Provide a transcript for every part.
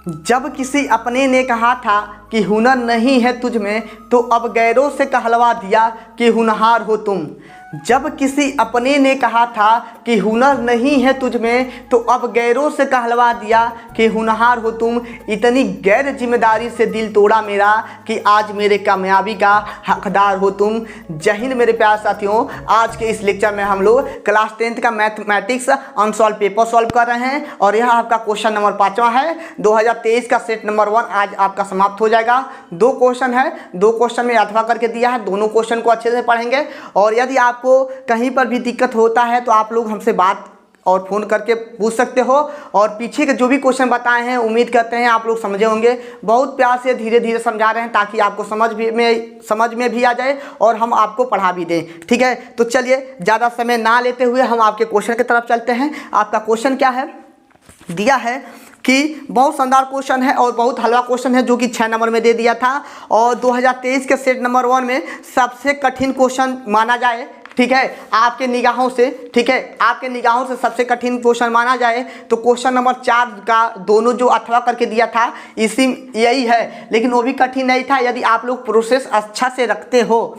जब किसी अपने ने कहा था कि हुनर नहीं है तुझ में, तो अब गैरों से कहलवा दिया कि होनहार हो तुम। जब किसी अपने ने कहा था कि हुनर नहीं है तुझ में, तो अब गैरों से कहलवा दिया कि होनहार हो तुम। इतनी गैर जिम्मेदारी से दिल तोड़ा मेरा कि आज मेरे कामयाबी का हकदार हो तुम। जय हिंद मेरे प्यारे साथियों। आज के इस लेक्चर में हम लोग क्लास 10th का मैथमेटिक्स अनसॉल्व पेपर सॉल्व कर रहे हैं और यह आपका क्वेश्चन नंबर 5वां है। 2023 का सेट नंबर 1 आज आपका समाप्त हो जाएगा। 2 क्वेश्चन है, 2 क्वेश्चन में अथवा करके दिया है, दोनों क्वेश्चन को अच्छे से पढ़ेंगे। और यदि आपको कहीं पर भी दिक्कत होता है तो आप लोग हमसे बात और फ़ोन करके पूछ सकते हो। और पीछे के जो भी क्वेश्चन बताए हैं उम्मीद करते हैं आप लोग समझे होंगे। बहुत प्यार से धीरे धीरे समझा रहे हैं ताकि आपको समझ में भी आ जाए और हम आपको पढ़ा भी दें। ठीक है, तो चलिए ज़्यादा समय ना लेते हुए हम आपके क्वेश्चन की तरफ चलते हैं। आपका क्वेश्चन क्या है, दिया है कि बहुत शानदार क्वेश्चन है और बहुत हलवा क्वेश्चन है जो कि 6 नंबर में दे दिया था। और 2023 के सेट नंबर 1 में सबसे कठिन क्वेश्चन माना जाए, ठीक है, आपके निगाहों से, ठीक है, आपके निगाहों से सबसे कठिन क्वेश्चन माना जाए तो क्वेश्चन नंबर 4 का दोनों जो अथवा करके दिया था यही है। लेकिन वो भी कठिन नहीं था। यदि आप लोग प्रोसेस अच्छा से रखते हो,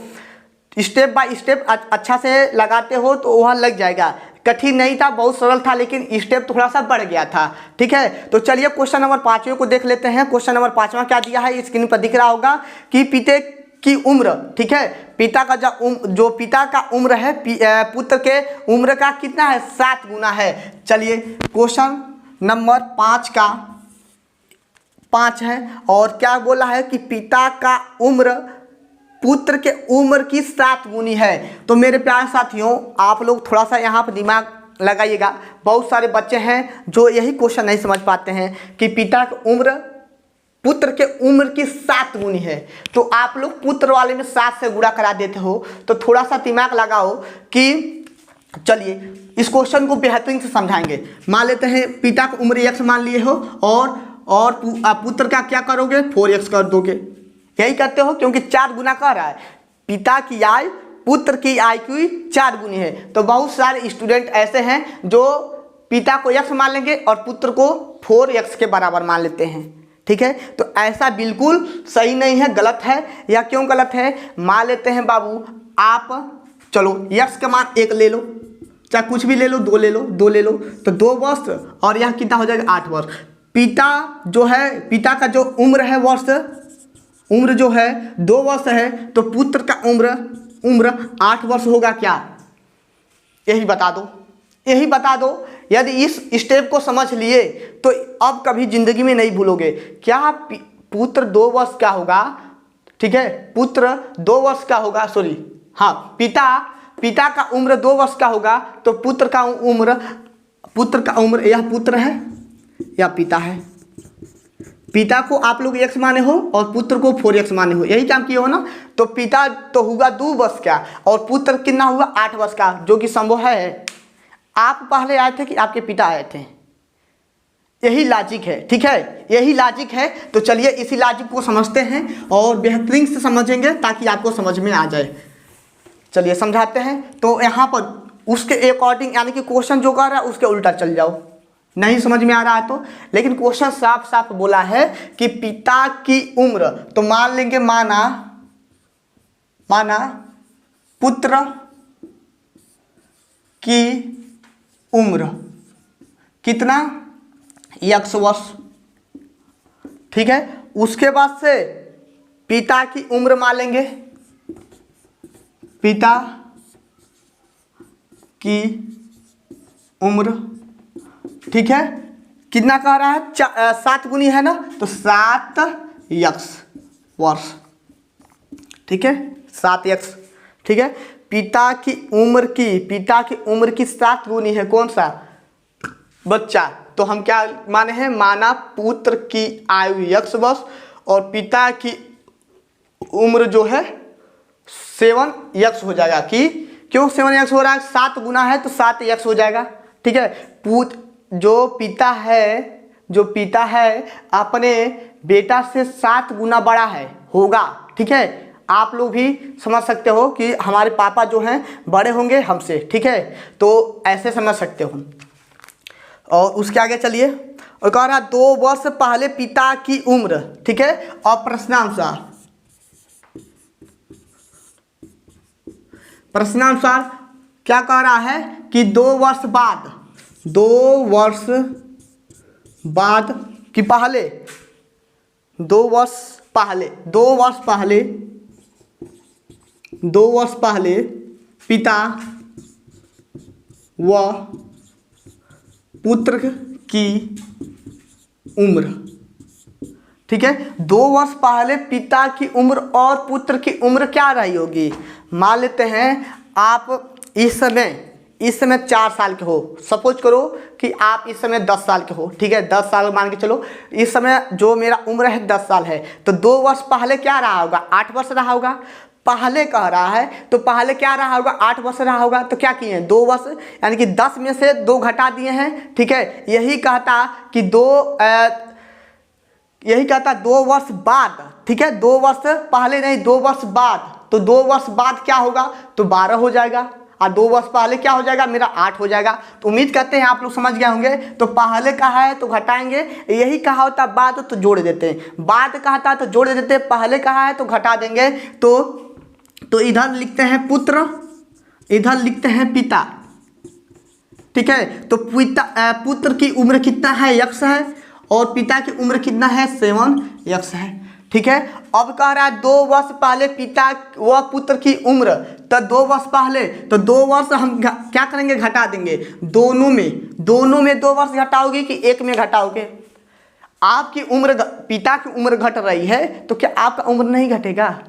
स्टेप बाय स्टेप अच्छा से लगाते हो तो वह लग जाएगा। कठिन नहीं था, बहुत सरल था, लेकिन स्टेप थोड़ा सा बढ़ गया था। ठीक है, तो चलिए क्वेश्चन नंबर 5वें को देख लेते हैं। क्वेश्चन नंबर 5वां क्या दिया है, स्क्रीन पर दिख रहा होगा कि पिता की उम्र, ठीक है, पिता का जो पिता का उम्र है पुत्र के उम्र का कितना है, 7 गुना है। चलिए क्वेश्चन नंबर 5 का 5 है और क्या बोला है कि पिता का उम्र पुत्र के उम्र की 7 गुनी है। तो मेरे प्यारे साथियों आप लोग थोड़ा सा यहाँ पर दिमाग लगाइएगा। बहुत सारे बच्चे हैं जो यही क्वेश्चन नहीं समझ पाते हैं कि पिता की उम्र पुत्र के उम्र की 7 गुनी है। तो आप लोग पुत्र वाले में 7 से गुणा करा देते हो। तो थोड़ा सा दिमाग लगाओ कि चलिए इस क्वेश्चन को बेहतरीन से समझाएंगे। मान लेते हैं पिता की उम्र x मान लिए हो और पुत्र का क्या करोगे, 4x कर दोगे। यही करते हो क्योंकि 4 गुना कर रहा है। पिता की आयु पुत्र की आयु की 4 गुनी है। तो बहुत सारे स्टूडेंट ऐसे हैं जो पिता को x मान लेंगे और पुत्र को 4x के बराबर मान लेते हैं। ठीक है, तो ऐसा बिल्कुल सही नहीं है, गलत है। या क्यों गलत है, मान लेते हैं बाबू आप, चलो x का मान 1 ले लो, चाहे कुछ भी ले लो, 2 ले लो, 2 ले लो, तो 2 वर्ष और यहाँ कितना हो जाएगा, 8 वर्ष। पिता जो है, पिता का जो उम्र है उम्र जो है 2 वर्ष है, तो पुत्र का उम्र 8 वर्ष होगा क्या, यही बता दो, यही बता दो। यदि इस स्टेप को समझ लिए तो अब कभी जिंदगी में नहीं भूलोगे। क्या पुत्र 2 वर्ष का होगा, ठीक है, पुत्र 2 वर्ष का होगा, सॉरी हाँ, पिता का उम्र 2 वर्ष का होगा तो पुत्र का उम्र यह पुत्र है या पिता है। पिता को आप लोग x माने हो और पुत्र को 4x माने हो, यही काम किए हो ना। तो पिता तो हुआ 2 वर्ष का और पुत्र कितना हुआ, 8 वर्ष का, जो कि संभव है। आप पहले आए थे कि आपके पिता आए थे, यही लॉजिक है। ठीक है, यही लॉजिक है। तो चलिए इसी लॉजिक को समझते हैं और बेहतरीन से समझेंगे ताकि आपको समझ में आ जाए। चलिए समझाते हैं। तो यहाँ पर उसके अकॉर्डिंग, यानी कि क्वेश्चन जो कर रहा है उसके उल्टा चल जाओ, नहीं समझ में आ रहा है तो। लेकिन क्वेश्चन साफ साफ बोला है कि पिता की उम्र, तो मान लेंगे माना पुत्र की उम्र कितना, x वर्ष। ठीक है, उसके बाद से पिता की उम्र मान लेंगे, पिता की उम्र, ठीक है, कितना कह रहा है, 7 गुनी है ना, तो 7x वर्ष। ठीक है, 7x। ठीक है, पिता की उम्र की 7 गुनी है कौन सा, बच्चा। तो हम क्या माने हैं, माना पुत्र की आयु x वर्ष और पिता की उम्र जो है 7x हो जाएगा। कि क्यों 7x हो रहा है, 7 गुना है तो 7x हो जाएगा। ठीक है, जो पिता है अपने बेटा से 7 गुना बड़ा है होगा। ठीक है, आप लोग भी समझ सकते हो कि हमारे पापा जो हैं बड़े होंगे हमसे। ठीक है, तो ऐसे समझ सकते हो। और उसके आगे चलिए, और कह रहा 2 वर्ष पहले पिता की उम्र, ठीक है। और प्रश्नानुसार क्या कह रहा है कि 2 वर्ष बाद, 2 वर्ष बाद कि पहले, 2 वर्ष पहले, 2 वर्ष पहले, 2 वर्ष पहले पिता व पुत्र की उम्र, ठीक है। 2 वर्ष पहले पिता की उम्र और पुत्र की उम्र क्या रही होगी। मान लेते हैं आप इस समय 4 साल के हो। सपोज करो कि आप इस समय 10 साल के हो, ठीक है। 10 साल मान के चलो, इस समय जो मेरा उम्र है 10 साल है, तो 2 वर्ष पहले क्या रहा होगा, 8 वर्ष रहा होगा। पहले कह रहा है तो पहले क्या रहा होगा, 8 वर्ष रहा होगा। तो क्या किए हैं, 2 वर्ष, यानी कि 10 में से 2 घटा दिए हैं, ठीक है। यही कहता कि 2 वर्ष बाद, ठीक है। 2 वर्ष पहले नहीं, 2 वर्ष बाद, तो 2 वर्ष बाद क्या होगा, तो 12 हो जाएगा। और 2 वर्ष पहले क्या हो जाएगा, मेरा 8 हो जाएगा। तो उम्मीद करते हैं आप लोग समझ गए होंगे। तो पहले कहा है तो घटाएंगे, यही कहा होता बाद तो जोड़ देते हैं, बाद कहा था तो जोड़ देते हैं, पहले कहा है तो घटा देंगे। तो इधर लिखते हैं पुत्र, इधर लिखते हैं पिता, ठीक है। तो पुत्र की उम्र कितना है, x है, और पिता की उम्र कितना है, 7x है, ठीक है। अब कह रहा है 2 वर्ष पहले पिता व पुत्र की उम्र, तो 2 वर्ष पहले, तो 2 वर्ष हम क्या करेंगे, घटा देंगे। दोनों में 2 वर्ष घटाओगे कि एक में घटाओगे। आपकी उम्र, पिता की उम्र घट रही है तो क्या आपका उम्र नहीं घटेगा,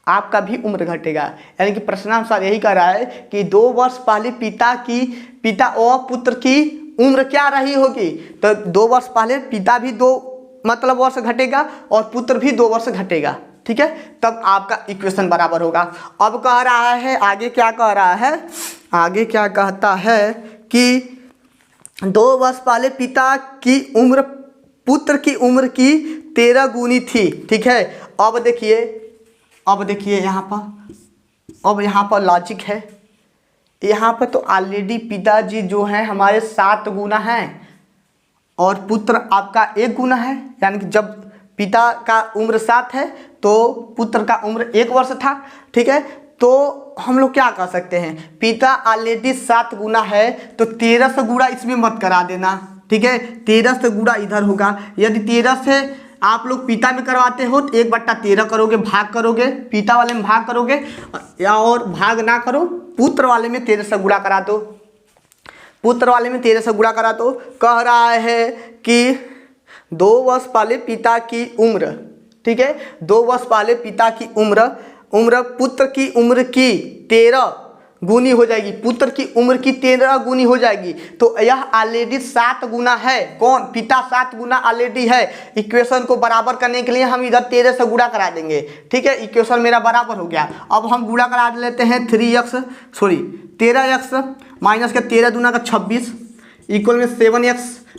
आपका भी उम्र घटेगा। यानी कि प्रश्नानुसार यही कह रहा है कि 2 वर्ष पहले पिता और पुत्र की उम्र क्या रही होगी। तो 2 वर्ष पहले पिता भी 2 वर्ष घटेगा और पुत्र भी 2 वर्ष घटेगा, ठीक है। तब आपका इक्वेशन बराबर होगा। अब कह रहा है आगे, क्या कह रहा है, आगे क्या कहता है कि 2 वर्ष पहले पिता की उम्र पुत्र की उम्र की 13 गुनी थी, ठीक है। अब देखिए यहाँ पर लॉजिक है। यहाँ पर तो ऑलरेडी पिताजी जो हैं हमारे 7 गुना हैं और पुत्र आपका 1 गुना है। यानी कि जब पिता का उम्र 7 है तो पुत्र का उम्र 1 वर्ष था, ठीक है। तो हम लोग क्या कर सकते हैं, पिता ऑलरेडी 7 गुना है तो 13 से गुणा इसमें मत करा देना, ठीक है। 13 से गुणा इधर होगा। यदि 13 से आप लोग पिता में करवाते हो तो 1/13 करोगे, भाग करोगे, पिता वाले में भाग करोगे, या और भाग ना करो, पुत्र वाले में 13 से गुणा करा दो, पुत्र वाले में 13 से गुणा करा दो। कह रहा है कि 2 वर्ष पहले पिता की उम्र, ठीक है, 2 वर्ष पहले पिता की उम्र पुत्र की उम्र की 13 गुनी हो जाएगी, पुत्र की उम्र की 13 गुनी हो जाएगी। तो यह ऑलरेडी 7 गुना है, कौन, पिता 7 गुना ऑलरेडी है। इक्वेशन को बराबर करने के लिए हम इधर 13 से गुणा करा देंगे, ठीक है। इक्वेशन मेरा बराबर हो गया। अब हम गुणा करा लेते हैं 13x माइनस के 13 दूना का 26 इक्वल में 7x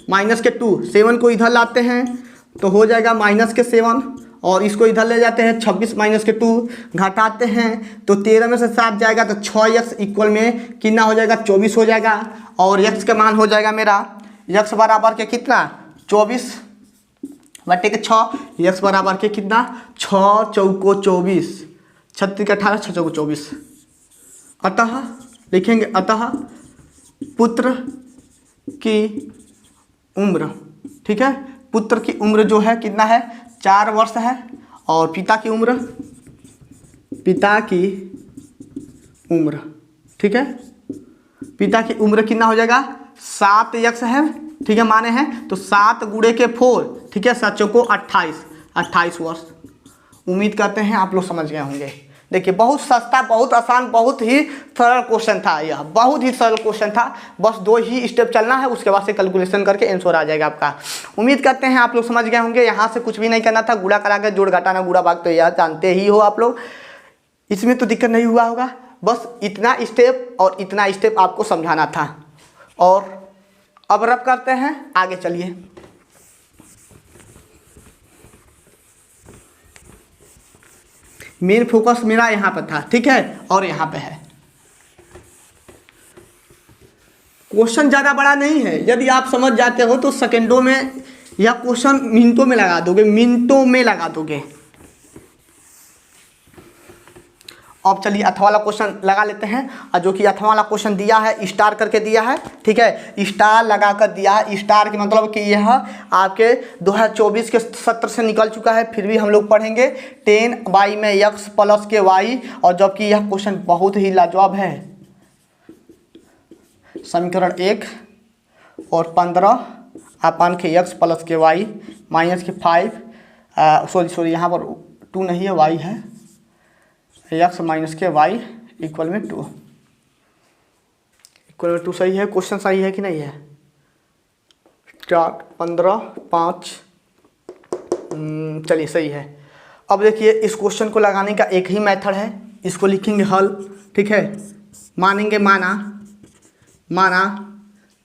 माइनस के 2, 7 को इधर लाते हैं तो हो जाएगा माइनस के 7, और इसको इधर ले जाते हैं 26 माइनस के 2, घटाते हैं तो 13 में से 7 जाएगा तो 6x इक्वल में कितना हो जाएगा, 24 हो जाएगा। और x का मान हो जाएगा मेरा, x बराबर के कितना, 24/6, x बराबर के कितना, 6 चौको 24, 36 के 18, 6 चौको 24। अतः लिखेंगे, अतः पुत्र की उम्र, ठीक है, पुत्र की उम्र जो है कितना है, 4 वर्ष है। और पिता की उम्र, ठीक है, पिता की उम्र कितना हो जाएगा, 7x है, ठीक है, माने हैं तो 7 गुणे के 4, ठीक है, 7 चौको 28 वर्ष। उम्मीद करते हैं आप लोग समझ गए होंगे। देखिए बहुत सस्ता, बहुत आसान, बहुत ही सरल क्वेश्चन था, यह बहुत ही सरल क्वेश्चन था। बस 2 ही स्टेप चलना है, उसके बाद से कैलकुलेशन करके आंसर आ जाएगा आपका। उम्मीद करते हैं आप लोग समझ गए होंगे। यहाँ से कुछ भी नहीं करना था, गुणा करा के जोड़ घटाना गुणा भाग तो यह जानते ही हो आप लोग, इसमें तो दिक्कत नहीं हुआ होगा। बस इतना स्टेप और इतना स्टेप आपको समझाना था। और अब रब करते हैं, आगे चलिए। मेन फोकस मेरा यहाँ पर था, ठीक है, और यहाँ पे है। क्वेश्चन ज़्यादा बड़ा नहीं है, यदि आप समझ जाते हो तो सेकेंडों में यह क्वेश्चन मिनटों में लगा दोगे, मिनटों में लगा दोगे। अब चलिए अथवा वाला क्वेश्चन लगा लेते हैं। और जो कि अथवा वाला क्वेश्चन दिया है स्टार करके दिया है, ठीक है, स्टार लगा कर दिया है। स्टार के मतलब कि यह आपके 2024 के सत्र से निकल चुका है, फिर भी हम लोग पढ़ेंगे 10y में x प्लस के y। और जबकि यह क्वेश्चन बहुत ही लाजवाब है। समीकरण 1 और 15 अपान के x प्लस के y माइनस के 5 सॉरी यहाँ पर 2 नहीं है, y है, x माइनस के y इक्वल में 2, इक्वल में 2 सही है। क्वेश्चन सही है कि नहीं है? 4 15 5 चलिए सही है। अब देखिए इस क्वेश्चन को लगाने का एक ही मेथड है, इसको लिखेंगे हल, ठीक है। मानेंगे माना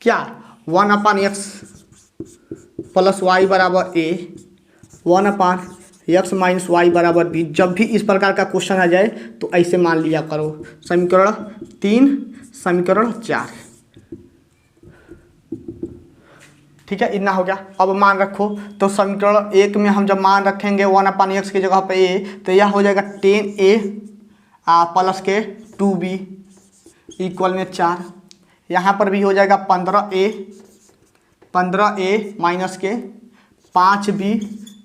क्या 1 अपान x प्लस वाई बराबर a, 1 अपान x माइनस वाई बराबर b। जब भी इस प्रकार का क्वेश्चन आ जाए तो ऐसे मान लिया करो। समीकरण 3 समीकरण 4, ठीक है, इतना हो गया। अब मान रखो तो समीकरण 1 में हम जब मान रखेंगे 1 अपान x की जगह पे a, तो यह हो जाएगा 10a प्लस के 2b इक्वल में 4। यहाँ पर भी हो जाएगा 15a माइनस के 5b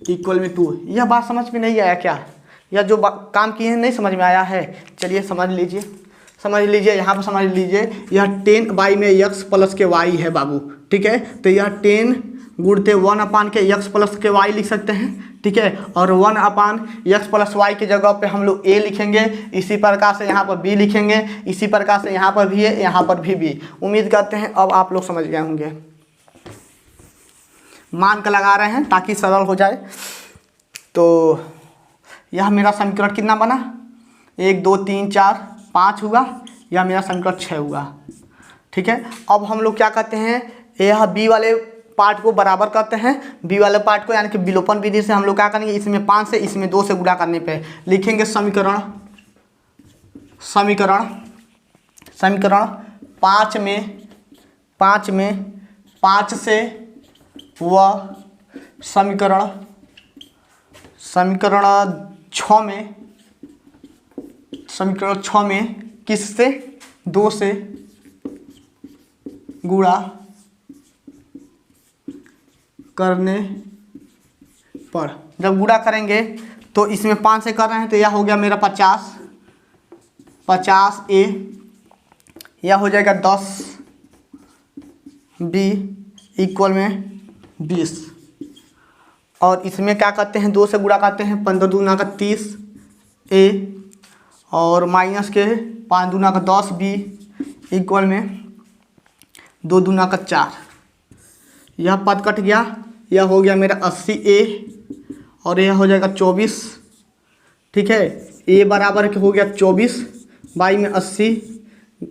इक्वल में 2। यह बात समझ में नहीं आया क्या? यह जो काम किए हैं नहीं समझ में आया है? चलिए समझ लीजिए यहाँ पर समझ लीजिए। यह 10y में x प्लस के y है बाबू, ठीक है। तो यह 10 गुणते 1 अपान के x प्लस के y लिख सकते हैं, ठीक है। और 1 अपान x प्लस y की जगह पे हम लोग a लिखेंगे, इसी प्रकार से यहाँ पर b लिखेंगे, इसी प्रकार से यहाँ पर भी है, यहाँ पर भी b। उम्मीद करते हैं अब आप लोग समझ गए होंगे। मान का लगा रहे हैं ताकि सरल हो जाए। तो यह मेरा समीकरण कितना बना? 1 2 3 4 5 हुआ, यह मेरा समीकरण 6 हुआ, ठीक है। अब हम लोग क्या करते हैं, यह b वाले पार्ट को बराबर करते हैं। b वाले पार्ट को यानी कि विलोपन विधि से हम लोग क्या करेंगे, इसमें 5 से इसमें 2 से गुणा करने पे लिखेंगे समीकरण 5 में 5 से वह समीकरण 6 में किससे 2 से गुणा करने पर, जब गुणा करेंगे तो इसमें 5 से कर रहे हैं तो यह हो गया मेरा 50a, यह हो जाएगा 10b इक्वल में 20। और इसमें क्या करते हैं, 2 से गुणा करते हैं, 15 दूना का 30a और माइनस के 5 दूना का 10b इक्वल में 2 दूना का 4। यह पद कट गया, यह हो गया मेरा 80a और यह हो जाएगा 24, ठीक है। a बराबर हो गया 24, बाई में 80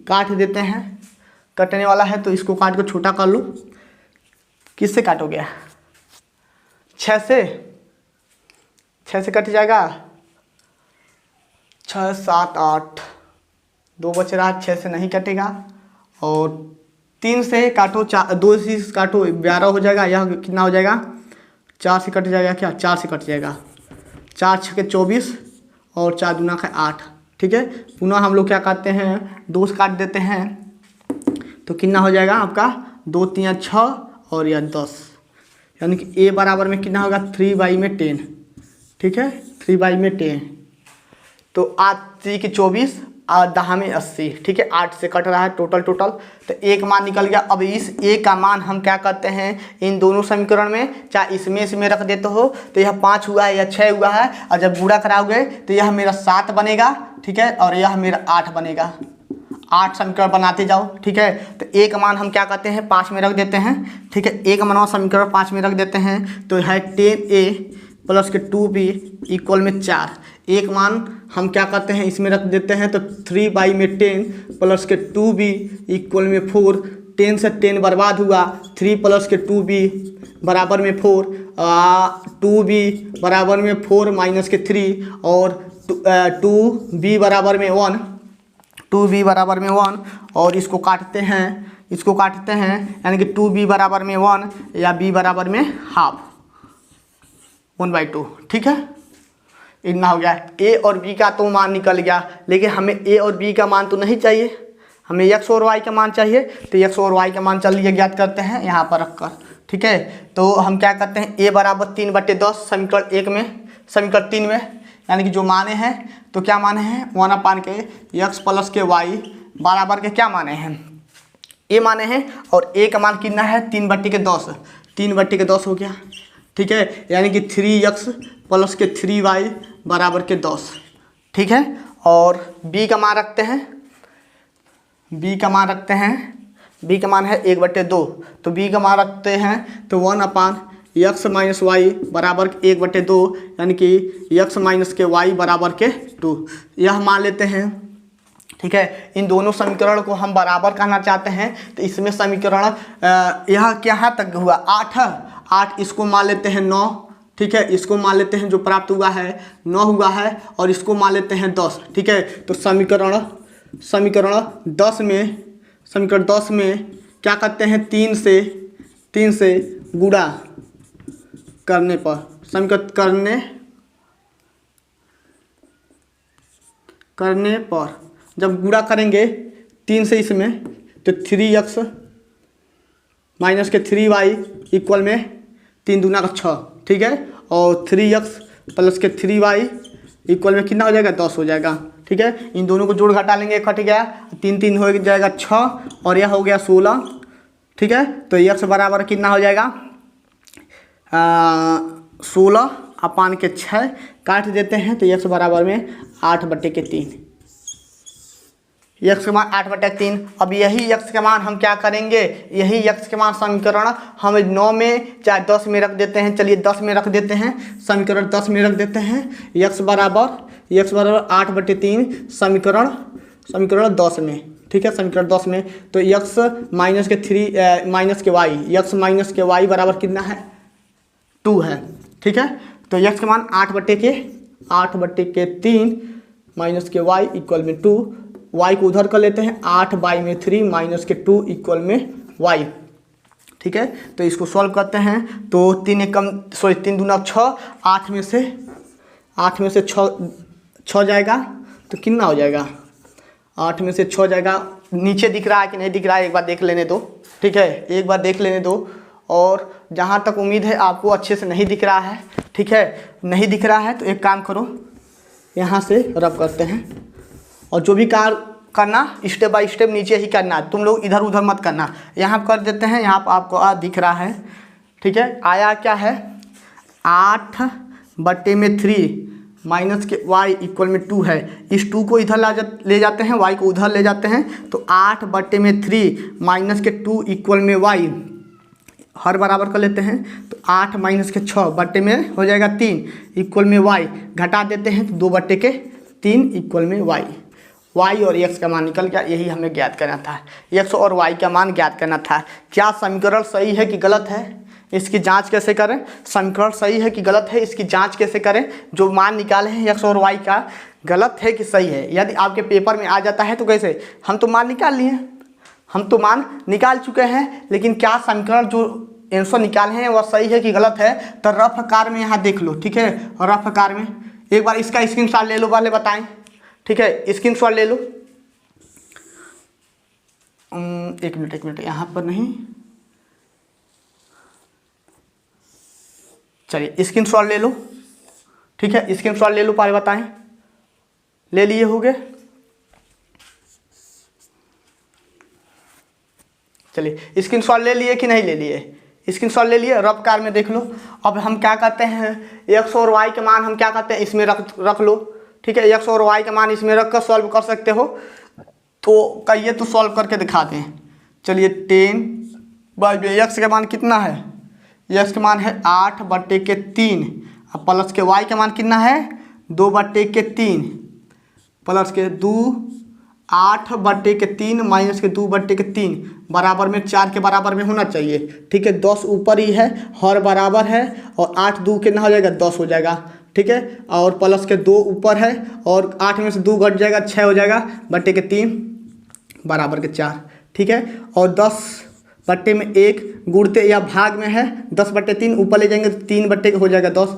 काट देते हैं, कटने वाला है तो इसको काट कर छोटा कर लो। किससे काटोगे? 6 से कट जाएगा, 6 7 8 2 बच रहा, 6 से नहीं कटेगा। और 3 से काटो, 2 से काटो, 12 हो जाएगा। यह कितना हो जाएगा, 4 से कट जाएगा क्या? 4 से कट जाएगा, 4 6 24 और 4 दूना का 8, ठीक है। पुनः हम लोग क्या करते हैं, 2 से काट देते हैं तो कितना हो जाएगा आपका 2 3 6 और यह 10, यानी कि a बराबर में कितना होगा 3y में 10, ठीक है, 3y में 10। तो 8 3 की 24 और 10 में 80, ठीक है। 8 से कट रहा है टोटल तो एक मान निकल गया। अब इस a का मान हम क्या करते हैं, इन दोनों समीकरण में चाहे इसमें रख देते हो तो यह 5 हुआ है, यह 6 हुआ है, और जब गुणा कराओगे तो यह मेरा 7 बनेगा, ठीक है, और यह मेरा 8 बनेगा। 8 समीकरण बनाते जाओ, ठीक है। तो एक मान हम क्या करते हैं 5 में रख देते हैं, ठीक है। एक मान समीकरण 5 में रख देते हैं तो है 10a प्लस के 2b इक्वल में 4। एक मान हम क्या करते हैं इसमें रख देते हैं तो 3y में 10 प्लस के 2b इक्वल में 4। 10 से 10 बर्बाद हुआ, 3 प्लस के 2b बराबर में 4, 2b बराबर में 4 माइनस के 3 और 2b बराबर में 1, 2b बराबर में 1। और इसको काटते हैं, इसको काटते हैं, यानी कि 2b बराबर में 1 या b बराबर में हाफ 1/2। ठीक है, इतना हो गया। a और b का तो मान निकल गया, लेकिन हमें a और b का मान तो नहीं चाहिए, हमें x और y का मान चाहिए। तो x और y का मान चलिए ज्ञात करते हैं यहाँ पर रखकर। ठीक है, तो हम क्या करते हैं, a बराबर 3/10 समीकरण 1 में, समीकरण 3 में, यानी कि जो माने हैं तो क्या माने हैं 1/के x प्लस के y बराबर के क्या माने हैं a माने हैं, और a का मान कितना है 3/10, 3/10 हो गया। ठीक है, यानी कि 3x प्लस के 3y बराबर के 10। ठीक है, और b का मान रखते हैं, b का मान रखते हैं, b का मान है 1/2, तो b का मान रखते हैं तो 1/x माइनस वाई बराबर 1/2, यानी कि x माइनस के y बराबर के 2, यह मान लेते हैं। ठीक है, इन दोनों समीकरण को हम बराबर करना चाहते हैं, तो इसमें समीकरण यह कहाँ तक हुआ 8, इसको मान लेते हैं 9। ठीक है, इसको मान लेते हैं जो प्राप्त हुआ है 9 हुआ है, और इसको मान लेते हैं 10। ठीक है, तो समीकरण 10 में क्या करते हैं 3 से गुणा करने पर, समीकरण करने पर जब गुणा करेंगे 3 से इसमें, तो 3x माइनस के 3y इक्वल में 3 दूना का 6। ठीक है, और 3x प्लस के 3y इक्वल में कितना हो जाएगा 10 हो जाएगा। ठीक है, इन दोनों को जोड़ घटा लेंगे, कट गया 3 हो जाएगा 6, और यह हो गया 16। ठीक है, तो x बराबर कितना हो जाएगा 16/6 काट देते हैं, तो x बराबर में 8/3, x का मान 8/3। अब यही x का मान हम क्या करेंगे, यही x के मान समीकरण हम 9 में चाहे 10 में रख देते हैं, चलिए 10 में रख देते हैं, समीकरण 10 में रख देते हैं। x बराबर 8/3 समीकरण 10 में। ठीक है, समीकरण 10 में, तो x माइनस के y, x माइनस के y बराबर कितना है 2 है। ठीक है, तो x का मान 8/3 माइनस के y इक्वल में 2, y को उधर कर लेते हैं 8/3 माइनस के 2 इक्वल में y। ठीक है, तो इसको सॉल्व करते हैं, तो 3 दूना 6, 8 में से 6 जाएगा, तो कितना हो जाएगा 8 में से 6 जाएगा। नीचे दिख रहा है कि नहीं दिख रहा है एक बार देख लेने दो। ठीक है, एक बार देख लेने दो, और जहाँ तक उम्मीद है आपको अच्छे से नहीं दिख रहा है। ठीक है, नहीं दिख रहा है तो एक काम करो, यहाँ से रब करते हैं, और जो भी कार्य करना स्टेप बाय स्टेप नीचे ही करना, तुम लोग इधर उधर मत करना। यहाँ कर देते हैं, यहाँ पर आपको दिख रहा है। ठीक है, आया क्या है 8/3 माइनस के y इक्वल में 2 है। इस 2 को इधर ले जाते हैं, y को उधर ले जाते हैं, तो 8/3 माइनस के 2 इक्वल में y हर बराबर कर लेते हैं, तो 8 माइनस के 6 बट्टे में हो जाएगा 3 इक्वल में y, घटा देते हैं तो 2/3 इक्वल में y और x का मान निकल गया। यही हमें ज्ञात करना था, x और y का मान ज्ञात करना था। क्या समीकरण सही है कि गलत है, इसकी जांच कैसे करें, समीकरण सही है कि गलत है इसकी जांच कैसे करें, जो मान निकाले हैं x और y का गलत है कि सही है। यदि आपके पेपर में आ जाता है तो कैसे, हम तो मान निकाल लिए, हम तो मान निकाल चुके हैं, लेकिन क्या समीकरण जो आंसर निकाले हैं वह सही है कि गलत है, तो रफ आकार में यहाँ देख लो। ठीक है, और रफ आकार में एक बार इसका स्क्रीनशॉट ले लो, वाले बताएं। ठीक है, स्क्रीनशॉट ले लो। एक मिनट यहाँ पर नहीं, चलिए स्क्रीनशॉट ले लो। ठीक है, स्क्रीनशॉट ले लो, पहले बताएं। ले लिए होगे, चलिए स्क्रीनशॉट ले लिए कि नहीं ले लिए, स्क्रीनशॉट ले लिए, रफ कार में देख लो। अब हम क्या करते हैं, x और y के मान हम क्या करते हैं इसमें रख लो। ठीक है, x और y के मान इसमें रख कर सॉल्व कर सकते हो, तो कहिए तो सॉल्व करके दिखा दें। चलिए 10 x का मान कितना है, x का मान है 8/3 और प्लस के y का मान कितना है 2/3 प्लस के 8/3 माइनस के 2/3 बराबर में 4 के बराबर में होना चाहिए। ठीक है, 10 ऊपर ही है, हर बराबर है, और 8 2 कितना हो जाएगा 10 हो जाएगा। ठीक है, और प्लस के 2 ऊपर है, और 8 में से 2 घट जाएगा 6 हो जाएगा, बटे के 3 बराबर के 4। ठीक है। और 10/1 गुणते या भाग में है 10/3, ऊपर ले जाएंगे तो 3/, हो जाएगा 10,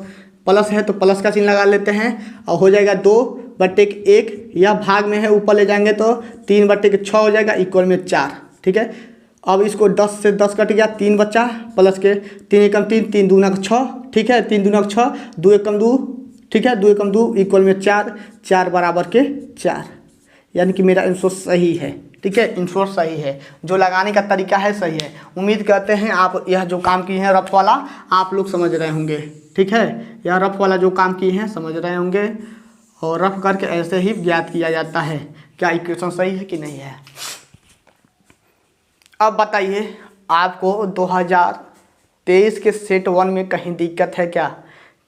प्लस है तो प्लस का चिन्ह लगा लेते हैं और हो जाएगा 2/1, या भाग में है ऊपर ले जाएंगे तो 3/6 हो जाएगा, इक्वल में 4। ठीक है। अब इसको 10 से 10 कट गया, 3 बचा, प्लस के 3 एकम 3, 3 दूना 6, ठीक है, 3 दूना 6, 2 एकम 2, ठीक है, 2 एकम 2 इक्वल में 4, 4 बराबर के 4, यानी कि मेरा आंसर सही है। ठीक है, आंसर सही है, जो लगाने का तरीका है सही है। उम्मीद करते हैं आप यह जो काम किए हैं रफ वाला आप लोग समझ रहे होंगे। ठीक है, यह रफ वाला जो काम किए हैं समझ रहे होंगे, और रफ करके ऐसे ही ज्ञात किया जाता है क्या इक्वेशन सही है कि नहीं है। अब बताइए आपको 2023 के सेट 1 में कहीं दिक्कत है क्या?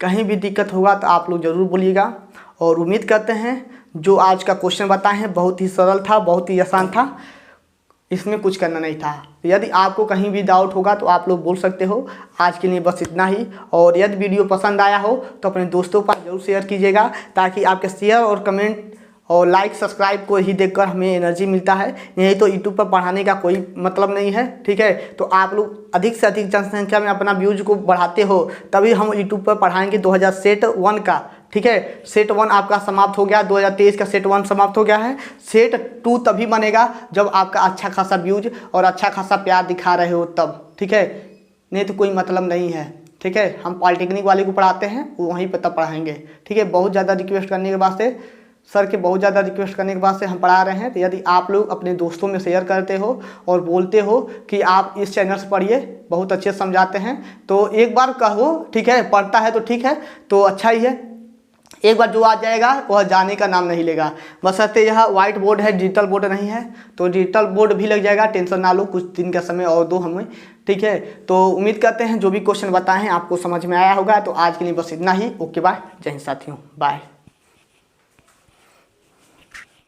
कहीं भी दिक्कत होगा तो आप लोग ज़रूर बोलिएगा। और उम्मीद करते हैं जो आज का क्वेश्चन बताए हैं बहुत ही सरल था, बहुत ही आसान था, इसमें कुछ करना नहीं था। यदि आपको कहीं भी डाउट होगा तो आप लोग बोल सकते हो। आज के लिए बस इतना ही, और यदि वीडियो पसंद आया हो तो अपने दोस्तों पर जरूर शेयर कीजिएगा, ताकि आपके शेयर और कमेंट और लाइक सब्सक्राइब को ही देखकर हमें एनर्जी मिलता है। नहीं तो यूट्यूब पर पढ़ाने का कोई मतलब नहीं है। ठीक है, तो आप लोग अधिक से अधिक जनसंख्या में अपना व्यूज को बढ़ाते हो, तभी हम यूट्यूब पर पढ़ाएंगे 2000 सेट 1 का। ठीक है, सेट 1 आपका समाप्त हो गया, 2023 का सेट 1 समाप्त हो गया है। सेट 2 तभी बनेगा जब आपका अच्छा खासा व्यूज और अच्छा खासा प्यार दिखा रहे हो तब। ठीक है, नहीं तो कोई मतलब नहीं है। ठीक है, हम पॉलिटेक्निक वाले को पढ़ाते हैं, वहीं पर तब पढ़ाएंगे। ठीक है, बहुत ज़्यादा रिक्वेस्ट करने के बाद से सर के बहुत ज़्यादा रिक्वेस्ट करने के बाद से हम पढ़ा रहे हैं। तो यदि आप लोग अपने दोस्तों में शेयर करते हो और बोलते हो कि आप इस चैनल से पढ़िए, बहुत अच्छे समझाते हैं, तो एक बार कहो। ठीक है, पढ़ता है तो ठीक है, तो अच्छा ही है। एक बार जो आ जाएगा वह जाने का नाम नहीं लेगा। बशर्ते यह व्हाइट बोर्ड है, डिजिटल बोर्ड नहीं है, तो डिजिटल बोर्ड भी लग जाएगा, टेंशन ना लो, कुछ दिन का समय और दो हमें। ठीक है, तो उम्मीद करते हैं जो भी क्वेश्चन बताए हैं आपको समझ में आया होगा। तो आज के लिए बस इतना ही। ओके बाय, जय हिंद साथियों, बाय।